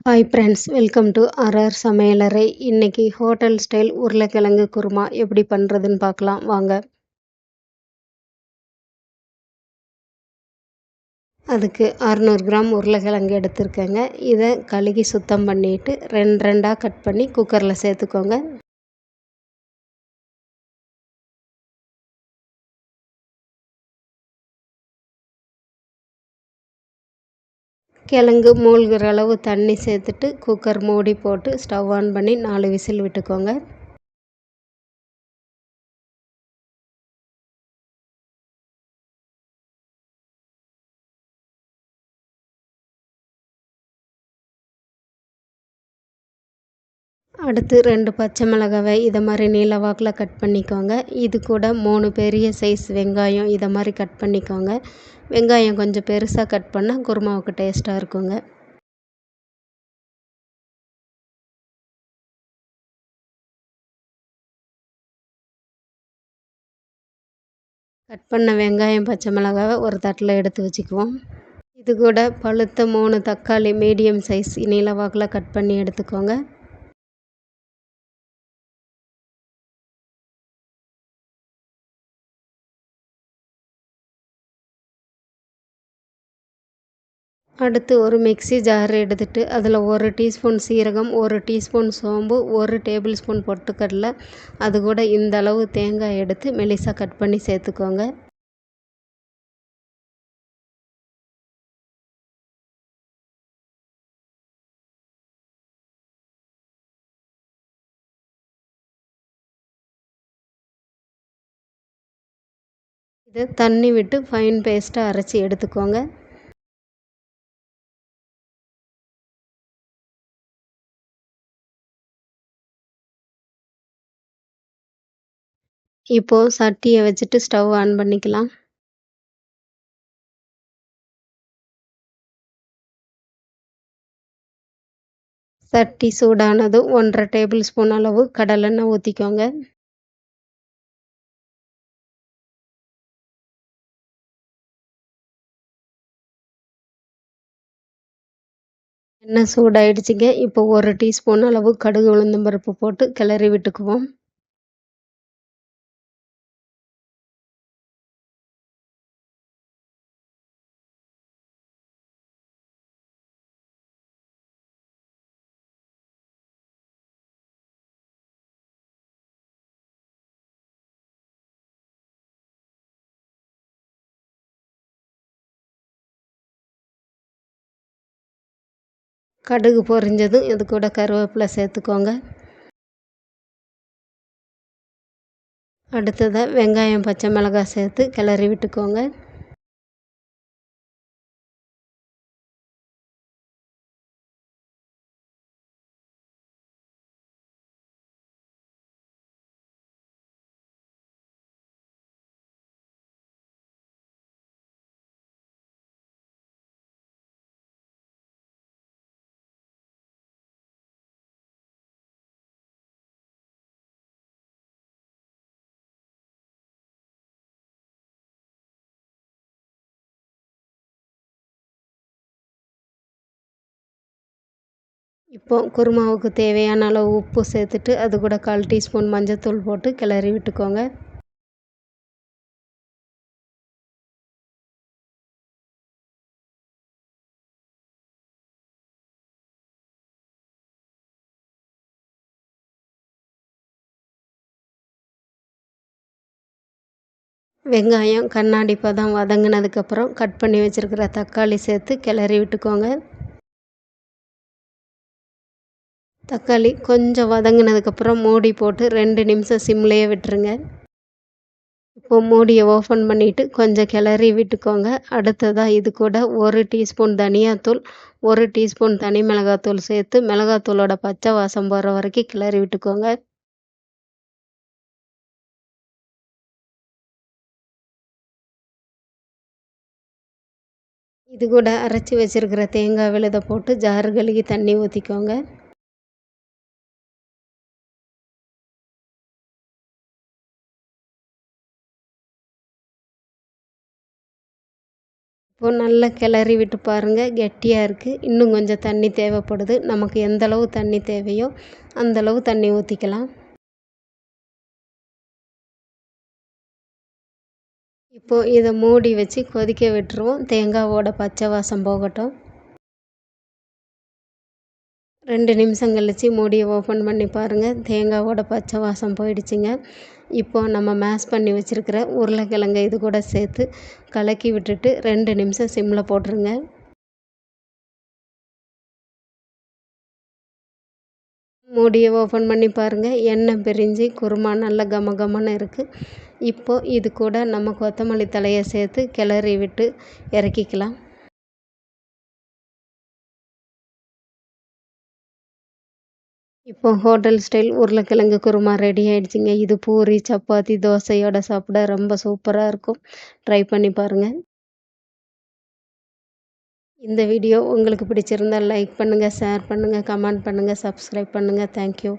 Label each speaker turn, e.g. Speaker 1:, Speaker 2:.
Speaker 1: Hi friends, welcome to RR சமையலறை. இன்னைக்கு hotel style உருளைக்கிழங்கு குருமா எப்படி பண்ணுறதுன்னு பார்க்கலாம் வாங்க. அதுக்கு 600 கிராம் உருளைக்கிழங்கு எடுத்துருக்கேங்க. இதை கழுகி சுத்தம் பண்ணிவிட்டு ரெண்டாக கட் பண்ணி குக்கரில் சேர்த்துக்கோங்க. கிழங்கு மூழ்கிற அளவு தண்ணி சேர்த்துட்டு குக்கர் மூடி போட்டு ஸ்டவ் ஆன் பண்ணி 4 விசில் விட்டுக்கோங்க. அடுத்து 2 பச்சை மிளகாவை இதை மாதிரி நீல வாக்கில் கட் பண்ணிக்கோங்க. இது கூட 3 பெரிய சைஸ் வெங்காயம் இதை மாதிரி கட் பண்ணிக்கோங்க. வெங்காயம் கொஞ்சம் பெருசாக கட் பண்ணால் குருமாவுக்கு டேஸ்ட்டாக இருக்குங்க. கட் பண்ண வெங்காயம் பச்சை மிளகாவை ஒரு தட்டில் எடுத்து வச்சுக்குவோம். இது கூட பழுத்த 3 தக்காளி மீடியம் சைஸ் நீல வாக்கில் கட் பண்ணி எடுத்துக்கோங்க. அடுத்து ஒரு மிக்ஸி ஜார் எடுத்துட்டு அதில் 1 டீஸ்பூன் சீரகம், 1 டீஸ்பூன் சோம்பு, 1 டேபிள் ஸ்பூன் பொட்டுக்கடலை, அது கூட இந்த அளவு தேங்காய் எடுத்து மெலிசாக கட் பண்ணி சேர்த்துக்கோங்க. இதை தண்ணி விட்டு ஃபைன் பேஸ்ட்டாக அரைச்சி எடுத்துக்கோங்க. இப்போது சட்டியை வச்சுட்டு ஸ்டவ் ஆன் பண்ணிக்கலாம். சட்டி சூடானதும் 1½ டேபிள் ஸ்பூன் அளவு கடலெண்ணெய் ஊற்றிக்கோங்க. எண்ணெய் சூடாயிடுச்சுங்க. இப்போ 1 டீஸ்பூன் அளவு கடுகு உளுந்தம் பருப்பு போட்டு கிளறி விட்டுக்குவோம். கடுகு பொரிஞ்சதும் இது கூட கருவேப்பிலை சேர்த்துக்கோங்க. அடுத்ததாக வெங்காயம் பச்சை மிளகாய் சேர்த்து கிளறி விட்டுக்கோங்க. இப்போ குருமாவுக்கு தேவையான அளவு உப்பு சேர்த்துட்டு அது கூட 1/4 டீஸ்பூன் மஞ்சள்தூள் போட்டு கிளறி விட்டுக்கோங்க. வெங்காயம் கண்ணாடி பதம் வதங்கினதுக்கப்புறம் கட் பண்ணி வச்சுருக்கிற தக்காளி சேர்த்து கிளறி விட்டுக்கோங்க. தக்காளி கொஞ்சம் வதங்கினதுக்கப்புறம் மூடி போட்டு 2 நிமிஷம் சிம்லேயே விட்டுருங்க. இப்போ மூடியை ஓப்பன் பண்ணிவிட்டு கொஞ்சம் கிளறி விட்டுக்கோங்க. அடுத்ததாக இது கூட 1 டீஸ்பூன் தனியாத்தூள், 1 டீஸ்பூன் தனி மிளகாத்தூள் சேர்த்து மிளகாத்தூளோட பச்சை வாசம் போகிற வரைக்கும் கிளறி விட்டுக்கோங்க. இது கூட அரைச்சி வச்சுருக்கிற தேங்காய் விழுதை போட்டு ஜாரு கழுகி தண்ணி ஊற்றிக்கோங்க. இப்போது நல்லா கிளறி விட்டு பாருங்கள், கெட்டியாக இருக்குது. இன்னும் கொஞ்சம் தண்ணி தேவைப்படுது. நமக்கு எந்தளவு தண்ணி தேவையோ அந்தளவு தண்ணி ஊற்றிக்கலாம். இப்போது இதை மூடி வச்சு கொதிக்க விட்டுருவோம். தேங்காவோட பச்சை வாசம் போகட்டும். 2 நிமிஷம் கழிச்சு மூடியை ஓப்பன் பண்ணி பாருங்கள். தேங்காவோட பச்சை வாசம் போயிடுச்சுங்க. இப்போது நம்ம மேஷ் பண்ணி வச்சுருக்கிற உருளைக்கிழங்கை இது கூட சேர்த்து கலக்கி விட்டுட்டு 2 நிமிஷம் சிம்மில் போட்டுருங்க. மூடியை ஓப்பன் பண்ணி பாருங்கள். எண்ணெய் பிரிஞ்சு குருமா நல்ல கமகமன்னு இருக்குது. இப்போது இது கூட நம்ம கொத்தமல்லி தழையை சேர்த்து கிளறி விட்டு இறக்கிக்கலாம். இப்போ ஹோட்டல் ஸ்டைல் உருளைக்கிழங்கு குருமா ரெடி ஆயிடுச்சுங்க. இது பூரி, சப்பாத்தி, தோசையோட சாப்பிட ரொம்ப சூப்பராக இருக்கும். ட்ரை பண்ணி பாருங்கள். இந்த வீடியோ உங்களுக்கு பிடிச்சிருந்தால் லைக் பண்ணுங்கள், ஷேர் பண்ணுங்கள், கமெண்ட் பண்ணுங்கள், சப்ஸ்கிரைப் பண்ணுங்கள். தேங்க்யூ.